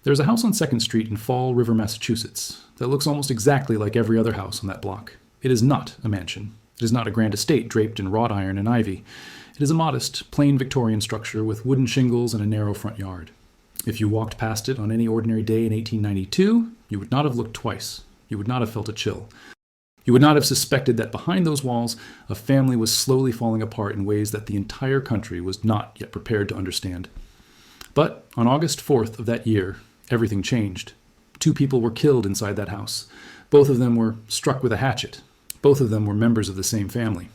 There's a house on 2nd Street in Fall River, Massachusetts, that looks almost exactly like every other house on that block. It is not a mansion. It is not a grand estate draped in wrought iron and ivy. It is a modest, plain Victorian structure with wooden shingles and a narrow front yard. If you walked past it on any ordinary day in 1892, you would not have looked twice. You would not have felt a chill. You would not have suspected that behind those walls, a family was slowly falling apart in ways that the entire country was not yet prepared to understand. But on August 4th of that year, everything changed. 2 people were killed inside that house. Both of them were struck with a hatchet. Both of them were members of the same family.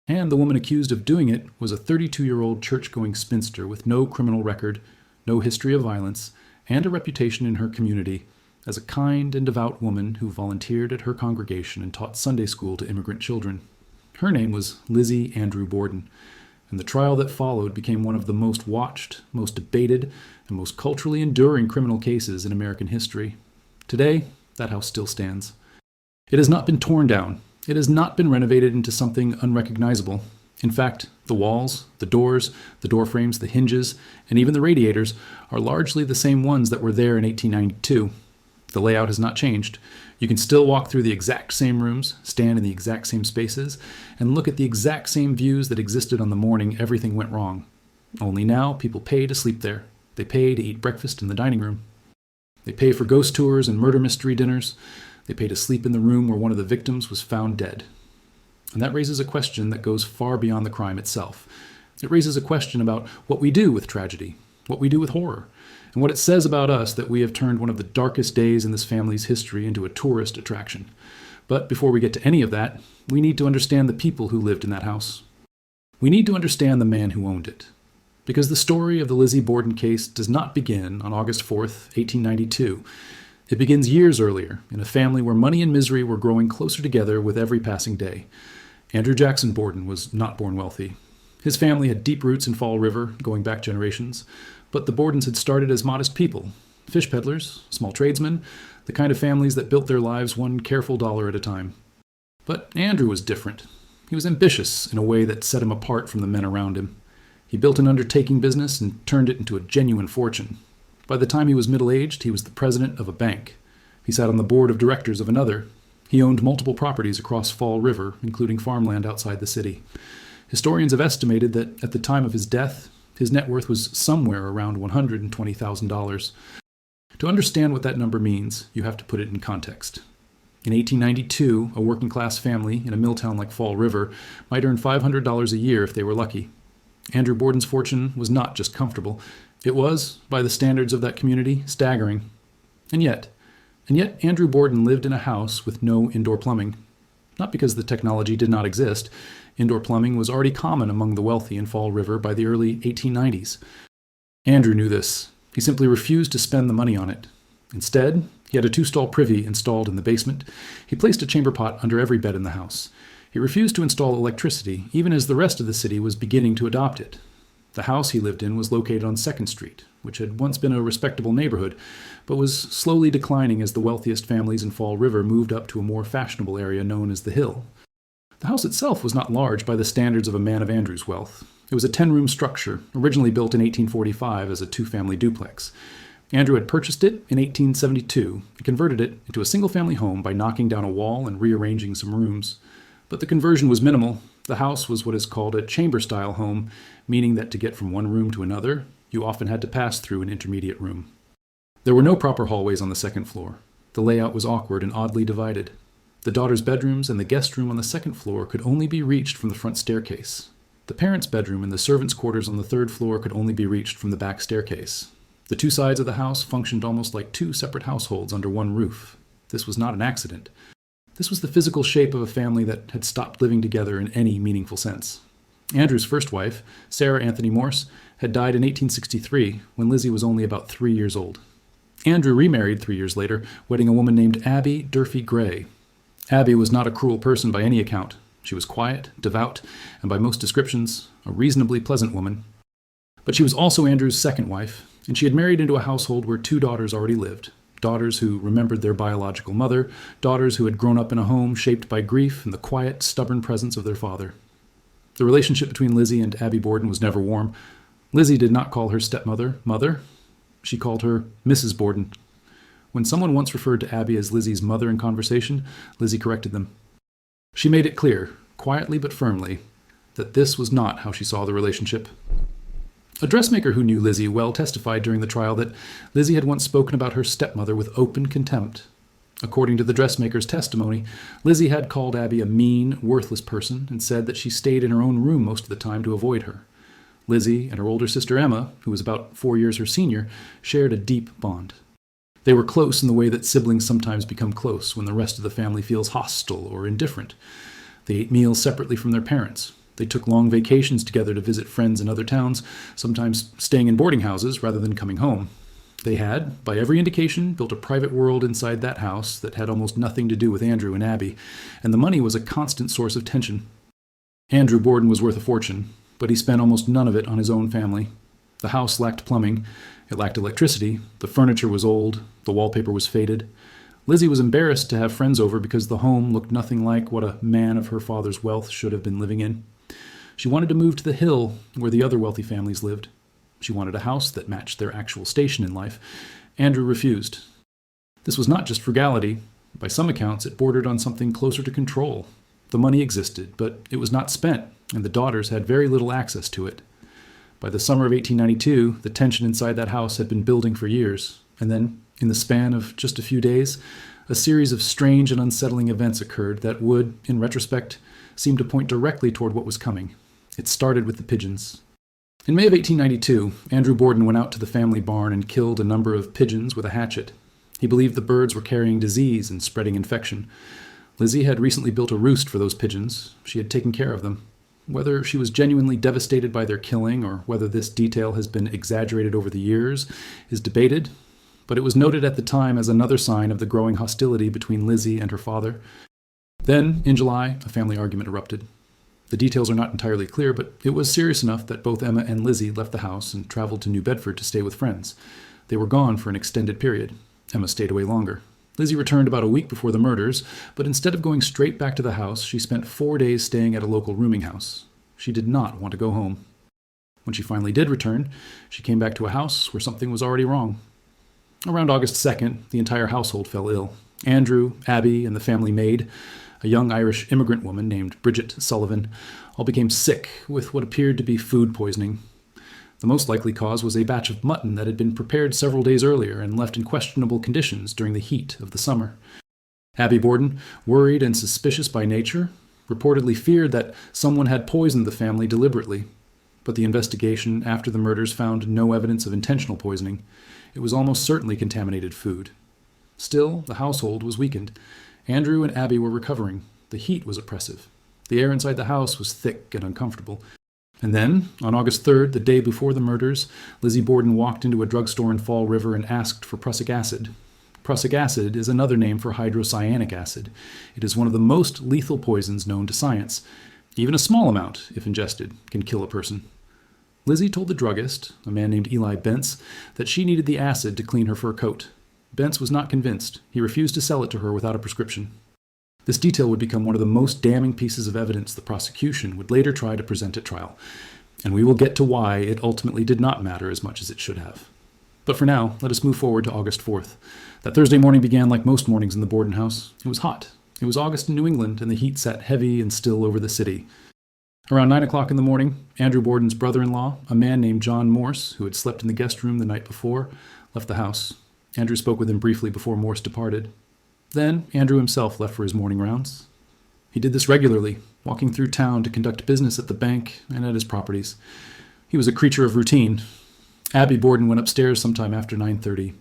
And the woman accused of doing it was a 32-year-old church-going spinster with no criminal record, no history of violence, and a reputation in her community as a kind and devout woman who volunteered at her congregation and taught Sunday school to immigrant children. Her name was Lizzie Andrew Borden, and the trial that followed became one of the most watched, most debated, and most culturally enduring criminal cases in American history. Today, that house still stands. It has not been torn down. It has not been renovated into something unrecognizable. In fact, the walls, the doors, the door frames, the hinges, and even the radiators are largely the same ones that were there in 1892. The layout has not changed. You can still walk through the exact same rooms, stand in the exact same spaces, and look at the exact same views that existed on the morning everything went wrong. Only now, people pay to sleep there. They pay to eat breakfast in the dining room. They pay for ghost tours and murder mystery dinners. They pay to sleep in the room where one of the victims was found dead. And that raises a question that goes far beyond the crime itself. It raises a question about what we do with tragedy, what we do with horror, and what it says about us that we have turned one of the darkest days in this family's history into a tourist attraction. But before we get to any of that, we need to understand the people who lived in that house. We need to understand the man who owned it. Because the story of the Lizzie Borden case does not begin on August 4th, 1892. It begins years earlier, in a family where money and misery were growing closer together with every passing day. Andrew Jackson Borden was not born wealthy. His family had deep roots in Fall River, going back generations, but the Bordens had started as modest people, fish peddlers, small tradesmen, the kind of families that built their lives one careful dollar at a time. But Andrew was different. He was ambitious in a way that set him apart from the men around him. He built an undertaking business and turned it into a genuine fortune. By the time he was middle-aged, he was the president of a bank. He sat on the board of directors of another. He owned multiple properties across Fall River, including farmland outside the city. Historians have estimated that at the time of his death, his net worth was somewhere around $120,000. To understand what that number means, you have to put it in context. In 1892, a working-class family in a mill town like Fall River might earn $500 a year if they were lucky. Andrew Borden's fortune was not just comfortable. It was, by the standards of that community, staggering. And yet Andrew Borden lived in a house with no indoor plumbing. Not because the technology did not exist. Indoor plumbing was already common among the wealthy in Fall River by the early 1890s. Andrew knew this. He simply refused to spend the money on it. Instead, he had a 2-stall privy installed in the basement. He placed a chamber pot under every bed in the house. He refused to install electricity, even as the rest of the city was beginning to adopt it. The house he lived in was located on 2nd Street, which had once been a respectable neighborhood, but was slowly declining as the wealthiest families in Fall River moved up to a more fashionable area known as the Hill. The house itself was not large by the standards of a man of Andrew's wealth. It was a 10-room structure, originally built in 1845 as a 2-family duplex. Andrew had purchased it in 1872 and converted it into a single-family home by knocking down a wall and rearranging some rooms. But the conversion was minimal. The house was what is called a chamber-style home, meaning that to get from one room to another, you often had to pass through an intermediate room. There were no proper hallways on the 2nd floor. The layout was awkward and oddly divided. The daughters' bedrooms and the guest room on the 2nd floor could only be reached from the front staircase. The parents' bedroom and the servants' quarters on the 3rd floor could only be reached from the back staircase. The 2 sides of the house functioned almost like 2 separate households under one roof. This was not an accident. This was the physical shape of a family that had stopped living together in any meaningful sense. Andrew's first wife, Sarah Anthony Morse, had died in 1863 when Lizzie was only about 3 years old. Andrew remarried 3 years later, wedding a woman named Abby Durfee Gray. Abby was not a cruel person by any account. She was quiet, devout, and by most descriptions, a reasonably pleasant woman. But she was also Andrew's second wife, and she had married into a household where 2 daughters already lived. Daughters who remembered their biological mother, daughters who had grown up in a home shaped by grief and the quiet, stubborn presence of their father. The relationship between Lizzie and Abby Borden was never warm. Lizzie did not call her stepmother, mother. She called her Mrs. Borden. When someone once referred to Abby as Lizzie's mother in conversation, Lizzie corrected them. She made it clear, quietly but firmly, that this was not how she saw the relationship. A dressmaker who knew Lizzie well testified during the trial that Lizzie had once spoken about her stepmother with open contempt. According to the dressmaker's testimony, Lizzie had called Abby a mean, worthless person and said that she stayed in her own room most of the time to avoid her. Lizzie and her older sister Emma, who was about 4 years her senior, shared a deep bond. They were close in the way that siblings sometimes become close when the rest of the family feels hostile or indifferent. They ate meals separately from their parents. They took long vacations together to visit friends in other towns, sometimes staying in boarding houses rather than coming home. They had, by every indication, built a private world inside that house that had almost nothing to do with Andrew and Abby, and the money was a constant source of tension. Andrew Borden was worth a fortune, but he spent almost none of it on his own family. The house lacked plumbing, it lacked electricity, the furniture was old, the wallpaper was faded. Lizzie was embarrassed to have friends over because the home looked nothing like what a man of her father's wealth should have been living in. She wanted to move to the hill where the other wealthy families lived. She wanted a house that matched their actual station in life. Andrew refused. This was not just frugality. By some accounts, it bordered on something closer to control. The money existed, but it was not spent, and the daughters had very little access to it. By the summer of 1892, the tension inside that house had been building for years, and then, in the span of just a few days, a series of strange and unsettling events occurred that would, in retrospect, seem to point directly toward what was coming. It started with the pigeons. In May of 1892, Andrew Borden went out to the family barn and killed a number of pigeons with a hatchet. He believed the birds were carrying disease and spreading infection. Lizzie had recently built a roost for those pigeons. She had taken care of them. Whether she was genuinely devastated by their killing or whether this detail has been exaggerated over the years is debated, but it was noted at the time as another sign of the growing hostility between Lizzie and her father. Then, in July, a family argument erupted. The details are not entirely clear, but it was serious enough that both Emma and Lizzie left the house and traveled to New Bedford to stay with friends. They were gone for an extended period. Emma stayed away longer. Lizzie returned about a week before the murders, but instead of going straight back to the house, she spent 4 days staying at a local rooming house. She did not want to go home. When she finally did return, she came back to a house where something was already wrong. Around August 2nd, the entire household fell ill. Andrew, Abby, and the family maid, a young Irish immigrant woman named Bridget Sullivan, all became sick with what appeared to be food poisoning. The most likely cause was a batch of mutton that had been prepared several days earlier and left in questionable conditions during the heat of the summer. Abby Borden, worried and suspicious by nature, reportedly feared that someone had poisoned the family deliberately. But the investigation after the murders found no evidence of intentional poisoning. It was almost certainly contaminated food. Still, the household was weakened. Andrew and Abby were recovering. The heat was oppressive. The air inside the house was thick and uncomfortable. And then, on August 3rd, the day before the murders, Lizzie Borden walked into a drugstore in Fall River and asked for prussic acid. Prussic acid is another name for hydrocyanic acid. It is one of the most lethal poisons known to science. Even a small amount, if ingested, can kill a person. Lizzie told the druggist, a man named Eli Bentz, that she needed the acid to clean her fur coat. Bentz was not convinced. He refused to sell it to her without a prescription. This detail would become one of the most damning pieces of evidence the prosecution would later try to present at trial, and we will get to why it ultimately did not matter as much as it should have. But for now, let us move forward to August 4th. That Thursday morning began like most mornings in the Borden house. It was hot. It was August in New England, and the heat sat heavy and still over the city. Around 9 o'clock in the morning, Andrew Borden's brother-in-law, a man named John Morse, who had slept in the guest room the night before, left the house. Andrew spoke with him briefly before Morse departed. Then Andrew himself left for his morning rounds. He did this regularly, walking through town to conduct business at the bank and at his properties. He was a creature of routine. Abby Borden went upstairs sometime after 9:30.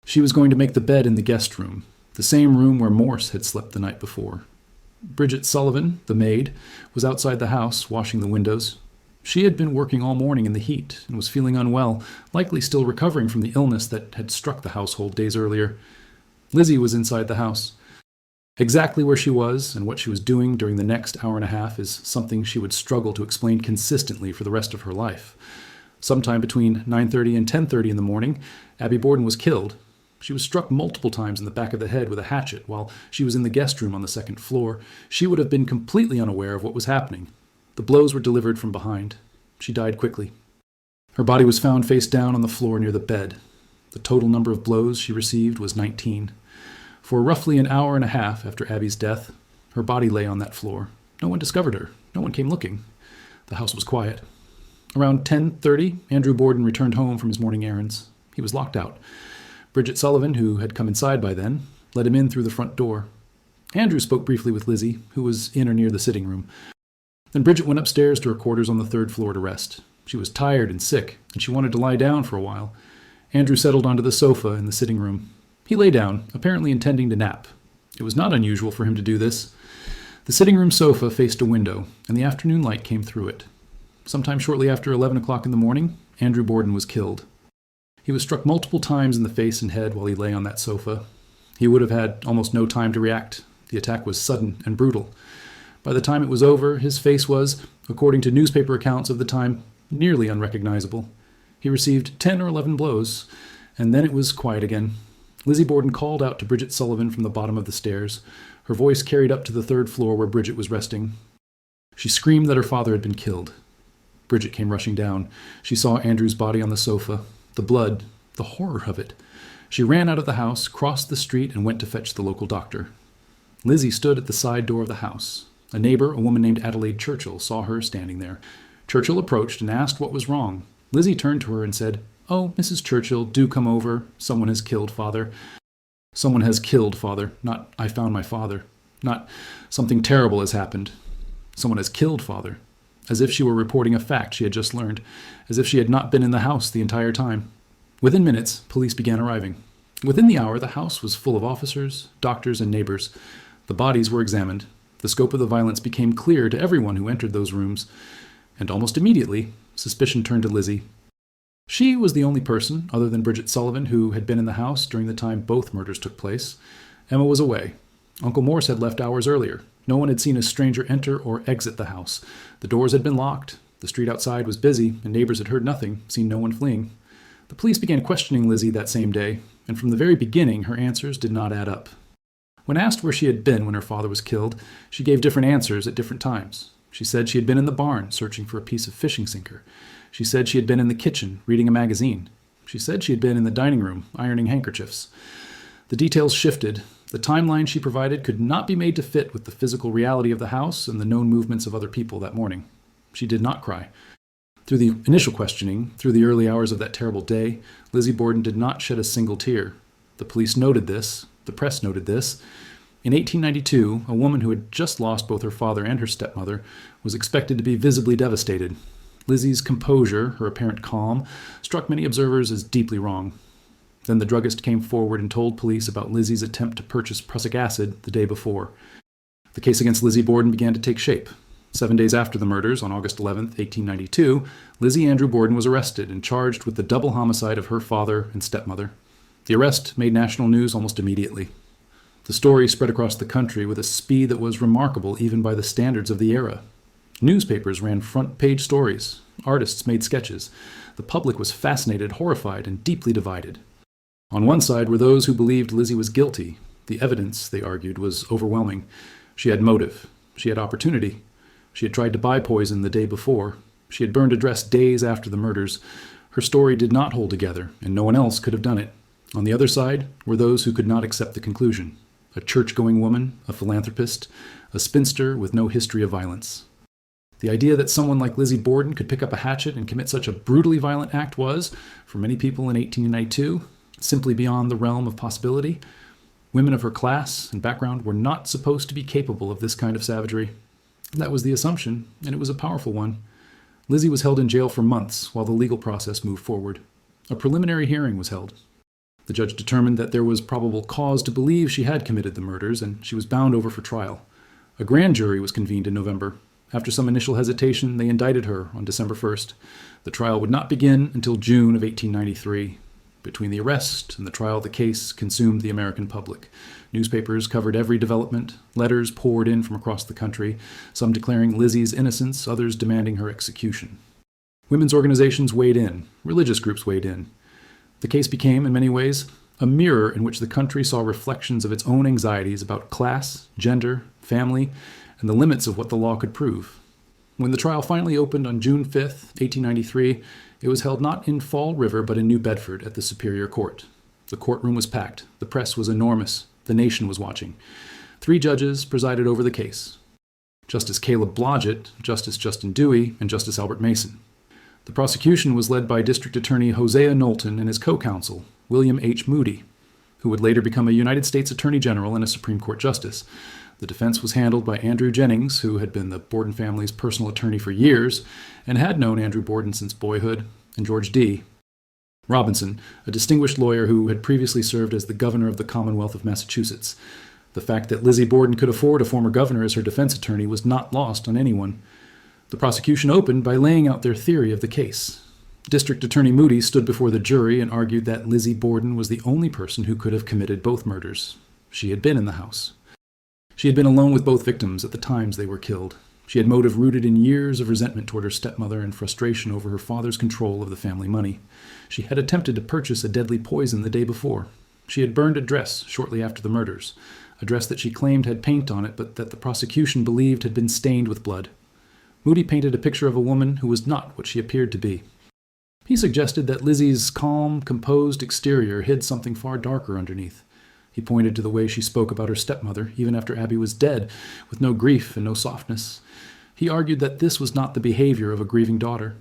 She was going to make the bed in the guest room, the same room where Morse had slept the night before. Bridget Sullivan, the maid, was outside the house washing the windows. She had been working all morning in the heat and was feeling unwell, likely still recovering from the illness that had struck the household days earlier. Lizzie was inside the house. Exactly where she was and what she was doing during the next hour and a half is something she would struggle to explain consistently for the rest of her life. Sometime between 9:30 and 10:30 in the morning, Abby Borden was killed. She was struck multiple times in the back of the head with a hatchet while she was in the guest room on the second floor. She would have been completely unaware of what was happening. The blows were delivered from behind. She died quickly. Her body was found face down on the floor near the bed. The total number of blows she received was 19. For roughly an hour and a half after Abby's death, her body lay on that floor. No one discovered her. No one came looking. The house was quiet. Around 10:30, Andrew Borden returned home from his morning errands. He was locked out. Bridget Sullivan, who had come inside by then, let him in through the front door. Andrew spoke briefly with Lizzie, who was in or near the sitting room. Then Bridget went upstairs to her quarters on the third floor to rest. She was tired and sick, and she wanted to lie down for a while. Andrew settled onto the sofa in the sitting room. He lay down, apparently intending to nap. It was not unusual for him to do this. The sitting room sofa faced a window, and the afternoon light came through it. Sometime shortly after 11 o'clock in the morning, Andrew Borden was killed. He was struck multiple times in the face and head while he lay on that sofa. He would have had almost no time to react. The attack was sudden and brutal. By the time it was over, his face was, according to newspaper accounts of the time, nearly unrecognizable. He received 10 or 11 blows, and then it was quiet again. Lizzie Borden called out to Bridget Sullivan from the bottom of the stairs. Her voice carried up to the third floor where Bridget was resting. She screamed that her father had been killed. Bridget came rushing down. She saw Andrew's body on the sofa. The blood, the horror of it. She ran out of the house, crossed the street, and went to fetch the local doctor. Lizzie stood at the side door of the house. A neighbor, a woman named Adelaide Churchill, saw her standing there. Churchill approached and asked what was wrong. Lizzie turned to her and said, "Oh, Mrs. Churchill, do come over. Someone has killed Father." Someone has killed Father, not I found my father. Not something terrible has happened. Someone has killed Father. As if she were reporting a fact she had just learned. As if she had not been in the house the entire time. Within minutes, police began arriving. Within the hour, the house was full of officers, doctors, and neighbors. The bodies were examined. The scope of the violence became clear to everyone who entered those rooms. And almost immediately, suspicion turned to Lizzie. She was the only person, other than Bridget Sullivan, who had been in the house during the time both murders took place. Emma was away. Uncle Morse had left hours earlier. No one had seen a stranger enter or exit the house. The doors had been locked. The street outside was busy, and neighbors had heard nothing, seen no one fleeing. The police began questioning Lizzie that same day, and from the very beginning, her answers did not add up. When asked where she had been when her father was killed, she gave different answers at different times. She said she had been in the barn, searching for a piece of fishing sinker. She said she had been in the kitchen, reading a magazine. She said she had been in the dining room, ironing handkerchiefs. The details shifted. The timeline she provided could not be made to fit with the physical reality of the house and the known movements of other people that morning. She did not cry. Through the initial questioning, through the early hours of that terrible day, Lizzie Borden did not shed a single tear. The police noted this. The press noted this. In 1892, a woman who had just lost both her father and her stepmother was expected to be visibly devastated. Lizzie's composure, her apparent calm, struck many observers as deeply wrong. Then the druggist came forward and told police about Lizzie's attempt to purchase prussic acid the day before. The case against Lizzie Borden began to take shape. 7 days after the murders, on August 11, 1892, Lizzie Andrew Borden was arrested and charged with the double homicide of her father and stepmother. The arrest made national news almost immediately. The story spread across the country with a speed that was remarkable even by the standards of the era. Newspapers ran front-page stories. Artists made sketches. The public was fascinated, horrified, and deeply divided. On one side were those who believed Lizzie was guilty. The evidence, they argued, was overwhelming. She had motive. She had opportunity. She had tried to buy poison the day before. She had burned a dress days after the murders. Her story did not hold together, and no one else could have done it. On the other side were those who could not accept the conclusion. A church-going woman, a philanthropist, a spinster with no history of violence. The idea that someone like Lizzie Borden could pick up a hatchet and commit such a brutally violent act was, for many people in 1892, simply beyond the realm of possibility. Women of her class and background were not supposed to be capable of this kind of savagery. That was the assumption, and it was a powerful one. Lizzie was held in jail for months while the legal process moved forward. A preliminary hearing was held. The judge determined that there was probable cause to believe she had committed the murders, and she was bound over for trial. A grand jury was convened in November. After some initial hesitation, they indicted her on December 1st. The trial would not begin until June of 1893. Between the arrest and the trial, the case consumed the American public. Newspapers covered every development. Letters poured in from across the country, some declaring Lizzie's innocence, others demanding her execution. Women's organizations weighed in. Religious groups weighed in. The case became, in many ways, a mirror in which the country saw reflections of its own anxieties about class, gender, family, and the limits of what the law could prove. When the trial finally opened on June 5th, 1893, It was held not in Fall River but in New Bedford at the Superior Court. The courtroom was packed. The press was enormous. The nation was watching. 3 judges presided over the case: Justice Caleb Blodgett, Justice Justin Dewey, and Justice Albert Mason. The prosecution was led by District Attorney Hosea Knowlton and his co-counsel, William H. Moody, who would later become a United States Attorney General and a Supreme Court Justice. The defense was handled by Andrew Jennings, who had been the Borden family's personal attorney for years and had known Andrew Borden since boyhood, and George D. Robinson, a distinguished lawyer who had previously served as the governor of the Commonwealth of Massachusetts. The fact that Lizzie Borden could afford a former governor as her defense attorney was not lost on anyone. The prosecution opened by laying out their theory of the case. District Attorney Moody stood before the jury and argued that Lizzie Borden was the only person who could have committed both murders. She had been in the house. She had been alone with both victims at the times they were killed. She had motive rooted in years of resentment toward her stepmother and frustration over her father's control of the family money. She had attempted to purchase a deadly poison the day before. She had burned a dress shortly after the murders, a dress that she claimed had paint on it but that the prosecution believed had been stained with blood. Moody painted a picture of a woman who was not what she appeared to be. He suggested that Lizzie's calm, composed exterior hid something far darker underneath. He pointed to the way she spoke about her stepmother, even after Abby was dead, with no grief and no softness. He argued that this was not the behavior of a grieving daughter.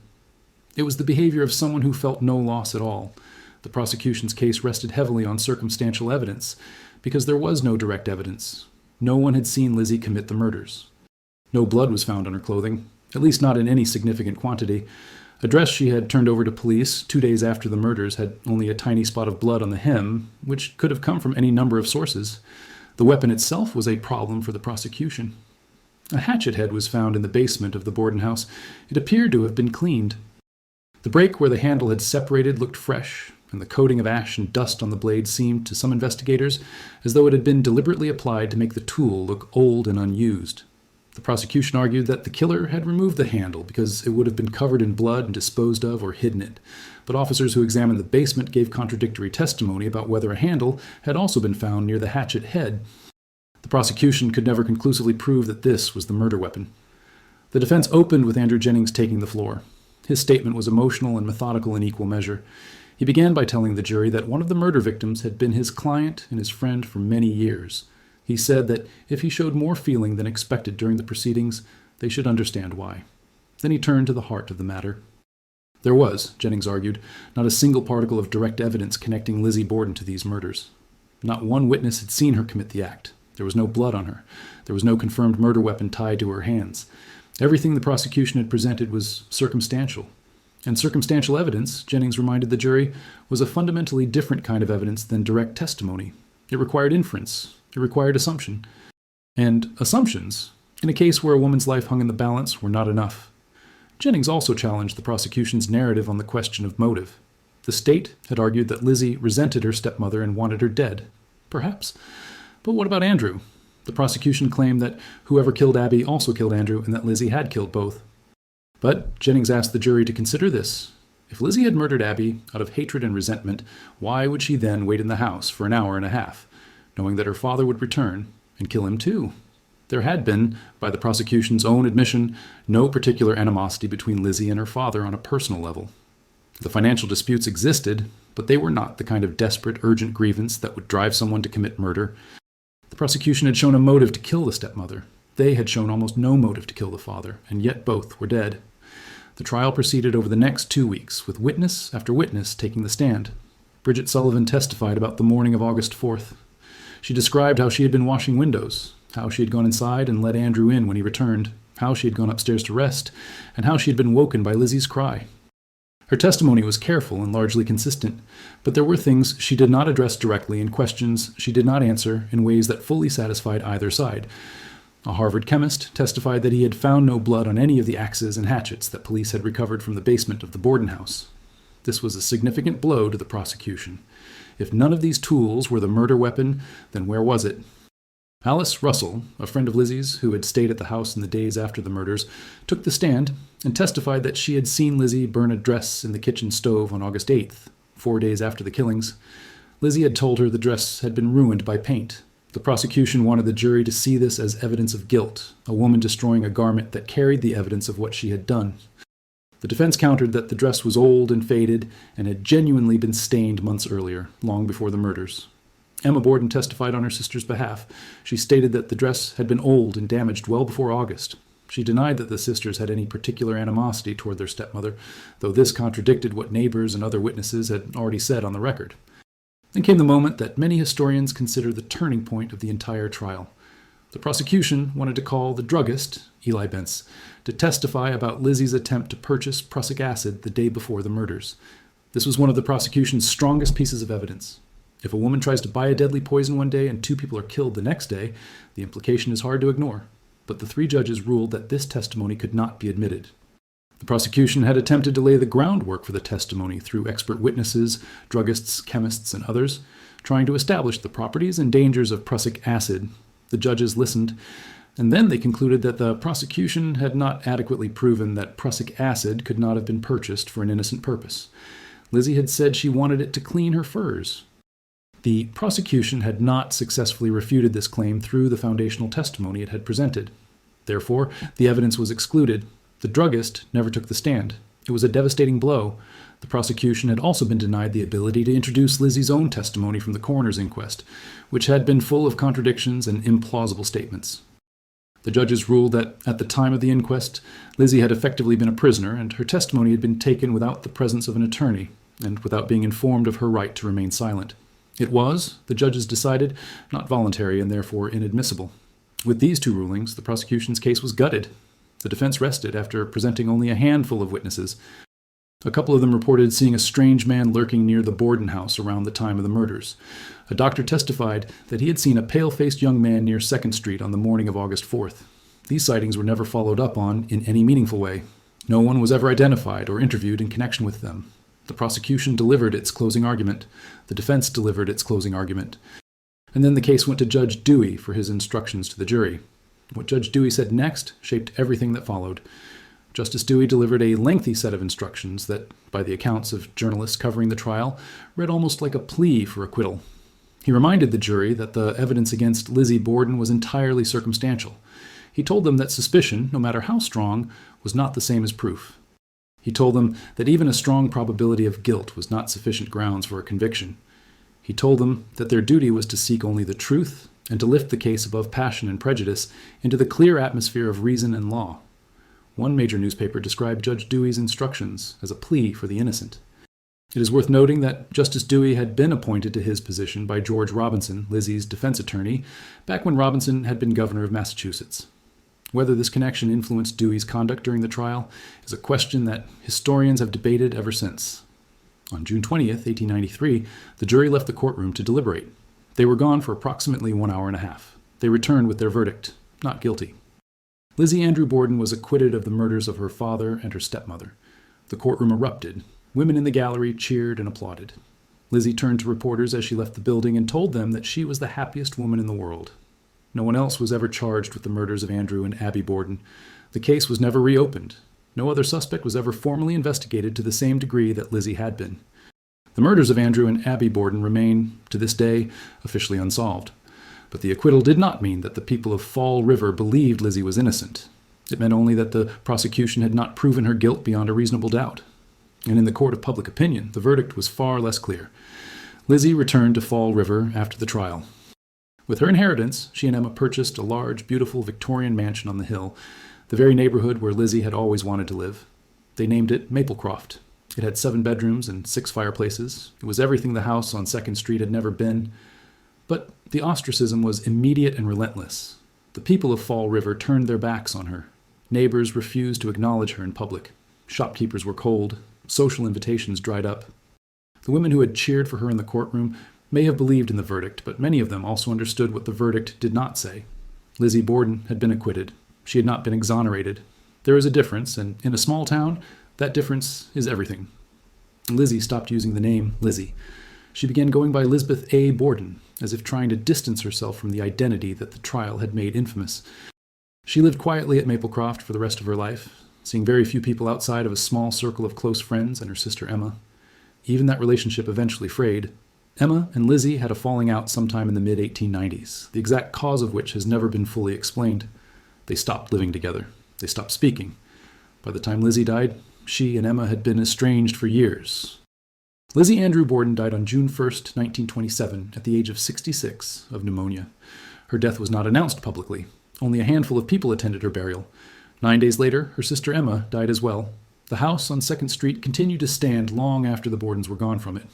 It was the behavior of someone who felt no loss at all. The prosecution's case rested heavily on circumstantial evidence, because there was no direct evidence. No one had seen Lizzie commit the murders. No blood was found on her clothing, at least not in any significant quantity. A dress she had turned over to police 2 days after the murders had only a tiny spot of blood on the hem, which could have come from any number of sources. The weapon itself was a problem for the prosecution. A hatchet head was found in the basement of the Borden house. It appeared to have been cleaned. The break where the handle had separated looked fresh, and the coating of ash and dust on the blade seemed, to some investigators, as though it had been deliberately applied to make the tool look old and unused. The prosecution argued that the killer had removed the handle because it would have been covered in blood and disposed of or hidden it, but officers who examined the basement gave contradictory testimony about whether a handle had also been found near the hatchet head. The prosecution could never conclusively prove that this was the murder weapon. The defense opened with Andrew Jennings taking the floor. His statement was emotional and methodical in equal measure. He began by telling the jury that one of the murder victims had been his client and his friend for many years. He said that if he showed more feeling than expected during the proceedings, they should understand why. Then he turned to the heart of the matter. There was, Jennings argued, not a single particle of direct evidence connecting Lizzie Borden to these murders. Not one witness had seen her commit the act. There was no blood on her. There was no confirmed murder weapon tied to her hands. Everything the prosecution had presented was circumstantial. And circumstantial evidence, Jennings reminded the jury, was a fundamentally different kind of evidence than direct testimony. It required inference. It required assumption. And assumptions, in a case where a woman's life hung in the balance, were not enough. Jennings also challenged the prosecution's narrative on the question of motive. The state had argued that Lizzie resented her stepmother and wanted her dead. Perhaps. But what about Andrew? The prosecution claimed that whoever killed Abby also killed Andrew and that Lizzie had killed both. But Jennings asked the jury to consider this. If Lizzie had murdered Abby out of hatred and resentment, why would she then wait in the house for an hour and a half, knowing that her father would return and kill him too? There had been, by the prosecution's own admission, no particular animosity between Lizzie and her father on a personal level. The financial disputes existed, but they were not the kind of desperate, urgent grievance that would drive someone to commit murder. The prosecution had shown a motive to kill the stepmother. They had shown almost no motive to kill the father, and yet both were dead. The trial proceeded over the next 2 weeks, with witness after witness taking the stand. Bridget Sullivan testified about the morning of August 4th. She described how she had been washing windows, how she had gone inside and let Andrew in when he returned, how she had gone upstairs to rest, and how she had been woken by Lizzie's cry. Her testimony was careful and largely consistent, but there were things she did not address directly and questions she did not answer in ways that fully satisfied either side. A Harvard chemist testified that he had found no blood on any of the axes and hatchets that police had recovered from the basement of the Borden house. This was a significant blow to the prosecution. If none of these tools were the murder weapon, then where was it? Alice Russell, a friend of Lizzie's who had stayed at the house in the days after the murders, took the stand and testified that she had seen Lizzie burn a dress in the kitchen stove on August 8th, 4 days after the killings. Lizzie had told her the dress had been ruined by paint. The prosecution wanted the jury to see this as evidence of guilt, a woman destroying a garment that carried the evidence of what she had done. The defense countered that the dress was old and faded and had genuinely been stained months earlier, long before the murders. Emma Borden testified on her sister's behalf. She stated that the dress had been old and damaged well before August. She denied that the sisters had any particular animosity toward their stepmother, though this contradicted what neighbors and other witnesses had already said on the record. Then came the moment that many historians consider the turning point of the entire trial. The prosecution wanted to call the druggist, Eli Bentz, to testify about Lizzie's attempt to purchase prussic acid the day before the murders. This was one of the prosecution's strongest pieces of evidence. If a woman tries to buy a deadly poison one day and 2 people are killed the next day, the implication is hard to ignore. But the 3 judges ruled that this testimony could not be admitted. The prosecution had attempted to lay the groundwork for the testimony through expert witnesses, druggists, chemists, and others, trying to establish the properties and dangers of prussic acid. The judges listened, and then they concluded that the prosecution had not adequately proven that prussic acid could not have been purchased for an innocent purpose. Lizzie had said she wanted it to clean her furs. The prosecution had not successfully refuted this claim through the foundational testimony it had presented. Therefore, the evidence was excluded. The druggist never took the stand. It was a devastating blow. The prosecution had also been denied the ability to introduce Lizzie's own testimony from the coroner's inquest, which had been full of contradictions and implausible statements. The judges ruled that at the time of the inquest, Lizzie had effectively been a prisoner, and her testimony had been taken without the presence of an attorney, and without being informed of her right to remain silent. It was, the judges decided, not voluntary and therefore inadmissible. With these 2 rulings, the prosecution's case was gutted. The defense rested after presenting only a handful of witnesses. A couple of them reported seeing a strange man lurking near the Borden house around the time of the murders. A doctor testified that he had seen a pale-faced young man near 2nd Street on the morning of August 4th. These sightings were never followed up on in any meaningful way. No one was ever identified or interviewed in connection with them. The prosecution delivered its closing argument. The defense delivered its closing argument. And then the case went to Judge Dewey for his instructions to the jury. What Judge Dewey said next shaped everything that followed. Justice Dewey delivered a lengthy set of instructions that, by the accounts of journalists covering the trial, read almost like a plea for acquittal. He reminded the jury that the evidence against Lizzie Borden was entirely circumstantial. He told them that suspicion, no matter how strong, was not the same as proof. He told them that even a strong probability of guilt was not sufficient grounds for a conviction. He told them that their duty was to seek only the truth and to lift the case above passion and prejudice into the clear atmosphere of reason and law. One major newspaper described Judge Dewey's instructions as a plea for the innocent. It is worth noting that Justice Dewey had been appointed to his position by George Robinson, Lizzie's defense attorney, back when Robinson had been governor of Massachusetts. Whether this connection influenced Dewey's conduct during the trial is a question that historians have debated ever since. On June 20th, 1893, the jury left the courtroom to deliberate. They were gone for approximately 1 hour and a half. They returned with their verdict, not guilty. Lizzie Andrew Borden was acquitted of the murders of her father and her stepmother. The courtroom erupted. Women in the gallery cheered and applauded. Lizzie turned to reporters as she left the building and told them that she was the happiest woman in the world. No one else was ever charged with the murders of Andrew and Abby Borden. The case was never reopened. No other suspect was ever formally investigated to the same degree that Lizzie had been. The murders of Andrew and Abby Borden remain, to this day, officially unsolved. But the acquittal did not mean that the people of Fall River believed Lizzie was innocent. It meant only that the prosecution had not proven her guilt beyond a reasonable doubt. And in the court of public opinion, the verdict was far less clear. Lizzie returned to Fall River after the trial. With her inheritance, she and Emma purchased a large, beautiful Victorian mansion on the hill, the very neighborhood where Lizzie had always wanted to live. They named it Maplecroft. It had 7 bedrooms and 6 fireplaces. It was everything the house on 2nd Street had never been. But the ostracism was immediate and relentless. The people of Fall River turned their backs on her. Neighbors refused to acknowledge her in public. Shopkeepers were cold. Social invitations dried up. The women who had cheered for her in the courtroom may have believed in the verdict, but many of them also understood what the verdict did not say. Lizzie Borden had been acquitted. She had not been exonerated. There is a difference, and in a small town, that difference is everything. Lizzie stopped using the name Lizzie. She began going by Lisbeth A. Borden, as if trying to distance herself from the identity that the trial had made infamous. She lived quietly at Maplecroft for the rest of her life, seeing very few people outside of a small circle of close friends and her sister Emma. Even that relationship eventually frayed. Emma and Lizzie had a falling out sometime in the mid-1890s, the exact cause of which has never been fully explained. They stopped living together. They stopped speaking. By the time Lizzie died, She and Emma had been estranged for years. Lizzie Andrew Borden died on June 1st, 1927, at the age of 66 of pneumonia. Her death was not announced publicly. Only a handful of people attended her burial. 9 days later, her sister Emma died as well. The house on 2nd Street continued to stand long after the Bordens were gone from it.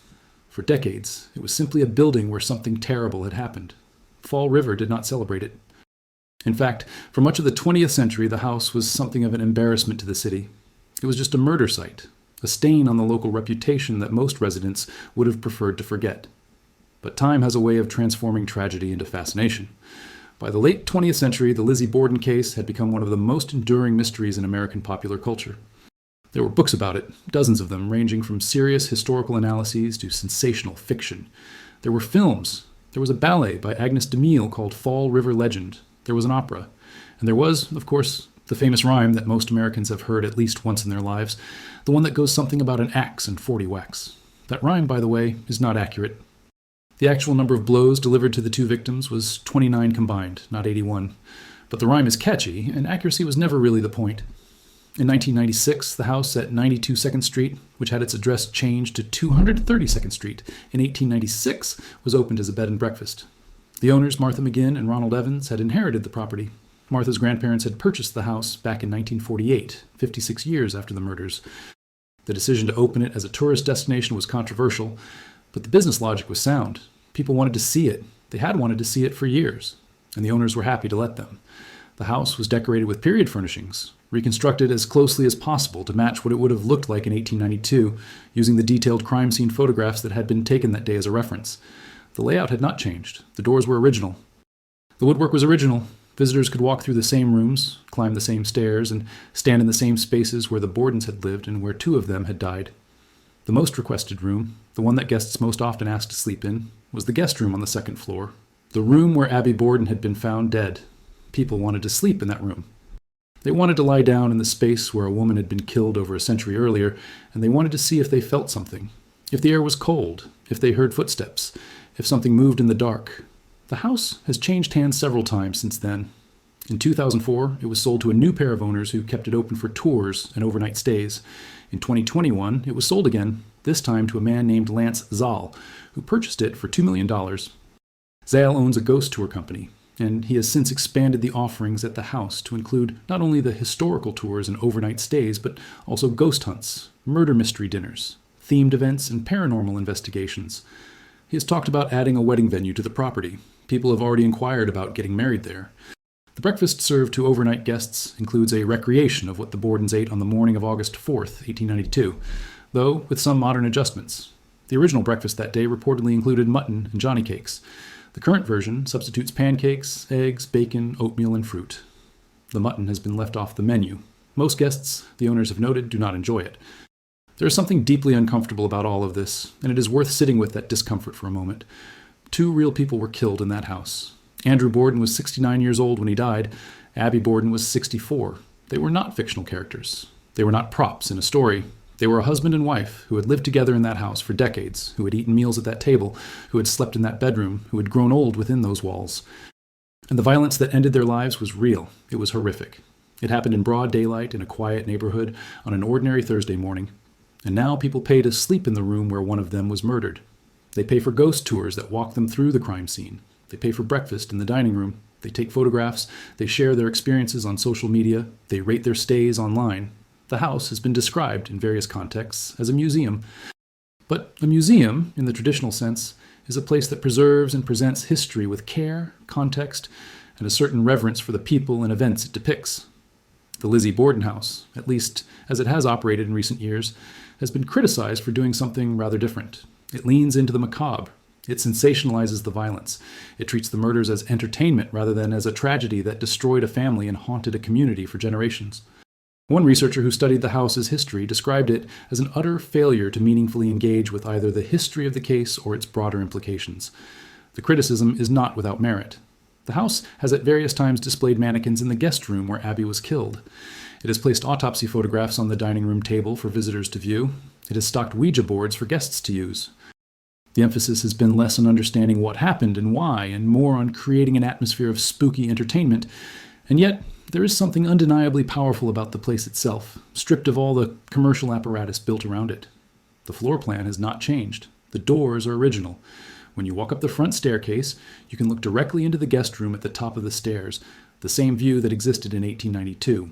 For decades, it was simply a building where something terrible had happened. Fall River did not celebrate it. In fact, for much of the 20th century, the house was something of an embarrassment to the city. It was just a murder site, a stain on the local reputation that most residents would have preferred to forget. But time has a way of transforming tragedy into fascination. By the late 20th century, the Lizzie Borden case had become one of the most enduring mysteries in American popular culture. There were books about it, dozens of them, ranging from serious historical analyses to sensational fiction. There were films. There was a ballet by Agnes DeMille called Fall River Legend. There was an opera. And there was, of course, the famous rhyme that most Americans have heard at least once in their lives, the one that goes something about an axe and 40 whacks. That rhyme, by the way, is not accurate. The actual number of blows delivered to the two victims was 29 combined, not 81. But the rhyme is catchy, and accuracy was never really the point. In 1996, the house at 92 2nd Street, which had its address changed to 230 2nd Street in 1896, was opened as a bed and breakfast. The owners, Martha McGinn and Ronald Evans, had inherited the property. Martha's grandparents had purchased the house back in 1948, 56 years after the murders. The decision to open it as a tourist destination was controversial, but the business logic was sound. People wanted to see it. They had wanted to see it for years, and the owners were happy to let them. The house was decorated with period furnishings, reconstructed as closely as possible to match what it would have looked like in 1892, using the detailed crime scene photographs that had been taken that day as a reference. The layout had not changed. The doors were original. The woodwork was original. Visitors could walk through the same rooms, climb the same stairs, and stand in the same spaces where the Bordens had lived and where two of them had died. The most requested room, the one that guests most often asked to sleep in, was the guest room on the 2nd floor, the room where Abby Borden had been found dead. People wanted to sleep in that room. They wanted to lie down in the space where a woman had been killed over a century earlier, and they wanted to see if they felt something, if the air was cold, if they heard footsteps, if something moved in the dark. The house has changed hands several times since then. In 2004, it was sold to a new pair of owners who kept it open for tours and overnight stays. In 2021, it was sold again, this time to a man named Lance Zahl, who purchased it for $2 million. Zahl owns a ghost tour company, and he has since expanded the offerings at the house to include not only the historical tours and overnight stays, but also ghost hunts, murder mystery dinners, themed events, and paranormal investigations. He has talked about adding a wedding venue to the property. People have already inquired about getting married there. The breakfast served to overnight guests includes a recreation of what the Bordens ate on the morning of August 4th, 1892, though with some modern adjustments. The original breakfast that day reportedly included mutton and johnny cakes. The current version substitutes pancakes, eggs, bacon, oatmeal, and fruit. The mutton has been left off the menu. Most guests, the owners have noted, do not enjoy it. There is something deeply uncomfortable about all of this, and it is worth sitting with that discomfort for a moment. 2 real people were killed in that house. Andrew Borden was 69 years old when he died. Abby Borden was 64. They were not fictional characters. They were not props in a story. They were a husband and wife who had lived together in that house for decades, who had eaten meals at that table, who had slept in that bedroom, who had grown old within those walls. And the violence that ended their lives was real. It was horrific. It happened in broad daylight in a quiet neighborhood on an ordinary Thursday morning. And now people pay to sleep in the room where one of them was murdered. They pay for ghost tours that walk them through the crime scene. They pay for breakfast in the dining room. They take photographs. They share their experiences on social media. They rate their stays online. The house has been described in various contexts as a museum. But a museum, in the traditional sense, is a place that preserves and presents history with care, context, and a certain reverence for the people and events it depicts. The Lizzie Borden house, at least as it has operated in recent years, has been criticized for doing something rather different. It leans into the macabre. It sensationalizes the violence. It treats the murders as entertainment rather than as a tragedy that destroyed a family and haunted a community for generations. One researcher who studied the house's history described it as an utter failure to meaningfully engage with either the history of the case or its broader implications. The criticism is not without merit. The house has at various times displayed mannequins in the guest room where Abby was killed. It has placed autopsy photographs on the dining room table for visitors to view. It has stocked Ouija boards for guests to use. The emphasis has been less on understanding what happened and why, and more on creating an atmosphere of spooky entertainment. And yet, there is something undeniably powerful about the place itself, stripped of all the commercial apparatus built around it. The floor plan has not changed. The doors are original. When you walk up the front staircase, you can look directly into the guest room at the top of the stairs, the same view that existed in 1892.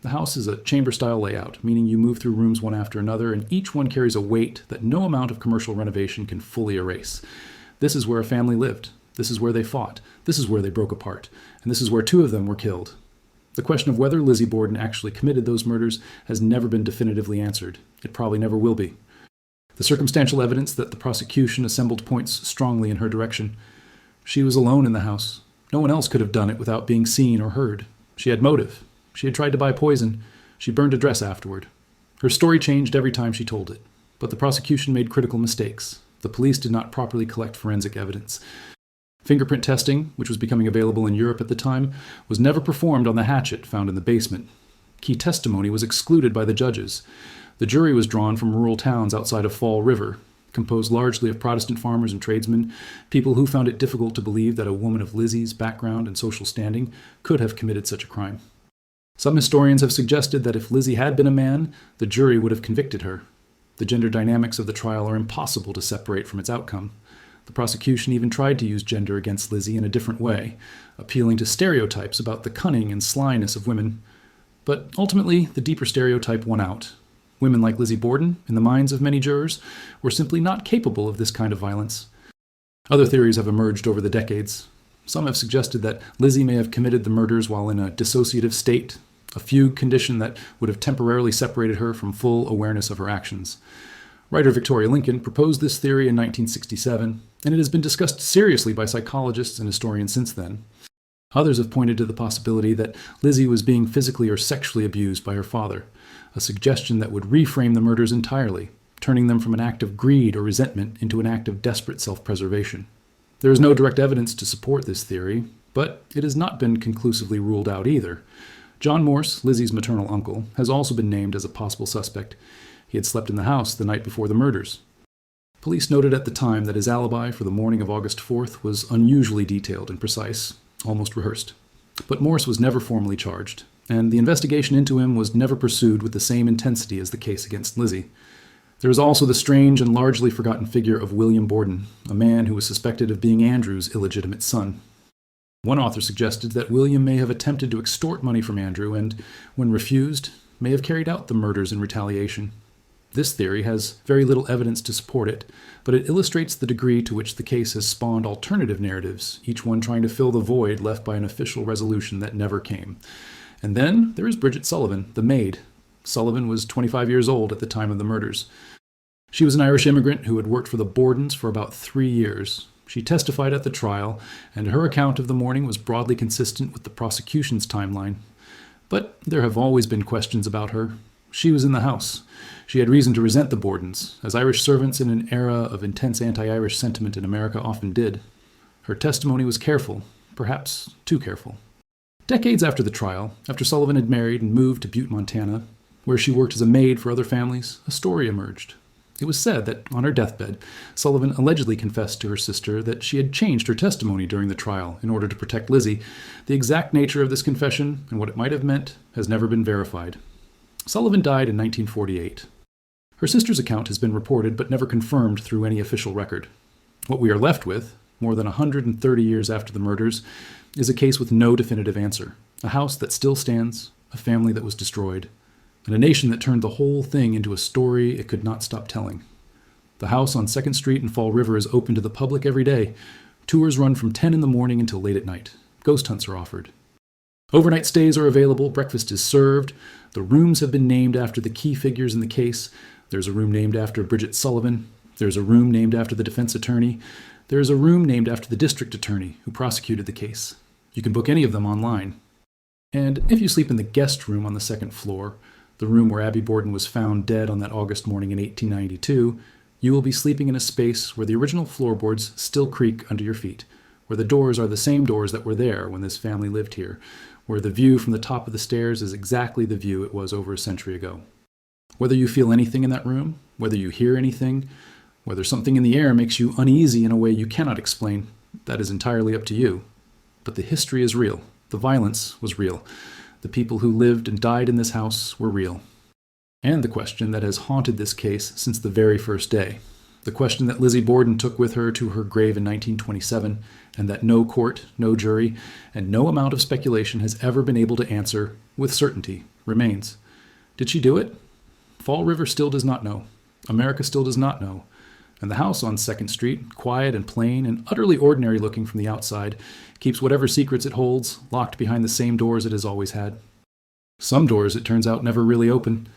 The house is a chamber-style layout, meaning you move through rooms one after another, and each one carries a weight that no amount of commercial renovation can fully erase. This is where a family lived. This is where they fought. This is where they broke apart. And this is where two of them were killed. The question of whether Lizzie Borden actually committed those murders has never been definitively answered. It probably never will be. The circumstantial evidence that the prosecution assembled points strongly in her direction. She was alone in the house. No one else could have done it without being seen or heard. She had motive. She had tried to buy poison. She burned a dress afterward. Her story changed every time she told it. But the prosecution made critical mistakes. The police did not properly collect forensic evidence. Fingerprint testing, which was becoming available in Europe at the time, was never performed on the hatchet found in the basement. Key testimony was excluded by the judges. The jury was drawn from rural towns outside of Fall River, composed largely of Protestant farmers and tradesmen, people who found it difficult to believe that a woman of Lizzie's background and social standing could have committed such a crime. Some historians have suggested that if Lizzie had been a man, the jury would have convicted her. The gender dynamics of the trial are impossible to separate from its outcome. The prosecution even tried to use gender against Lizzie in a different way, appealing to stereotypes about the cunning and slyness of women. But ultimately, the deeper stereotype won out. Women like Lizzie Borden, in the minds of many jurors, were simply not capable of this kind of violence. Other theories have emerged over the decades. Some have suggested that Lizzie may have committed the murders while in a dissociative state, a fugue condition that would have temporarily separated her from full awareness of her actions. Writer Victoria Lincoln proposed this theory in 1967, and it has been discussed seriously by psychologists and historians since then. Others have pointed to the possibility that Lizzie was being physically or sexually abused by her father, a suggestion that would reframe the murders entirely, turning them from an act of greed or resentment into an act of desperate self-preservation. There is no direct evidence to support this theory, but it has not been conclusively ruled out either. John Morse, Lizzie's maternal uncle, has also been named as a possible suspect. He had slept in the house the night before the murders. Police noted at the time that his alibi for the morning of August 4th was unusually detailed and precise, almost rehearsed. But Morse was never formally charged, and the investigation into him was never pursued with the same intensity as the case against Lizzie. There is also the strange and largely forgotten figure of William Borden, a man who was suspected of being Andrew's illegitimate son. One author suggested that William may have attempted to extort money from Andrew and, when refused, may have carried out the murders in retaliation. This theory has very little evidence to support it, but it illustrates the degree to which the case has spawned alternative narratives, each one trying to fill the void left by an official resolution that never came. And then there is Bridget Sullivan, the maid. Sullivan was 25 years old at the time of the murders. She was an Irish immigrant who had worked for the Bordens for about 3 years. She testified at the trial, and her account of the morning was broadly consistent with the prosecution's timeline. But there have always been questions about her. She was in the house. She had reason to resent the Bordens, as Irish servants in an era of intense anti-Irish sentiment in America often did. Her testimony was careful, perhaps too careful. Decades after the trial, after Sullivan had married and moved to Butte, Montana, where she worked as a maid for other families, a story emerged. It was said that, on her deathbed, Sullivan allegedly confessed to her sister that she had changed her testimony during the trial in order to protect Lizzie. The exact nature of this confession and what it might have meant has never been verified. Sullivan died in 1948. Her sister's account has been reported but never confirmed through any official record. What we are left with, more than 130 years after the murders, is a case with no definitive answer. A house that still stands, a family that was destroyed, and a nation that turned the whole thing into a story it could not stop telling. The house on 2nd Street in Fall River is open to the public every day. Tours run from 10 in the morning until late at night. Ghost hunts are offered. Overnight stays are available, breakfast is served. The rooms have been named after the key figures in the case. There's a room named after Bridget Sullivan. There's a room named after the defense attorney. There's a room named after the district attorney who prosecuted the case. You can book any of them online. And if you sleep in the guest room on the 2nd floor, the room where Abby Borden was found dead on that August morning in 1892, you will be sleeping in a space where the original floorboards still creak under your feet, where the doors are the same doors that were there when this family lived here, where the view from the top of the stairs is exactly the view it was over a century ago. Whether you feel anything in that room, whether you hear anything, whether something in the air makes you uneasy in a way you cannot explain, that is entirely up to you. But the history is real. The violence was real. The people who lived and died in this house were real. And the question that has haunted this case since the very first day. The question that Lizzie Borden took with her to her grave in 1927, and that no court, no jury, and no amount of speculation has ever been able to answer with certainty, remains. Did she do it? Fall River still does not know. America still does not know. And the house on 2nd Street, quiet and plain and utterly ordinary looking from the outside, keeps whatever secrets it holds locked behind the same doors it has always had. Some doors, it turns out, never really open.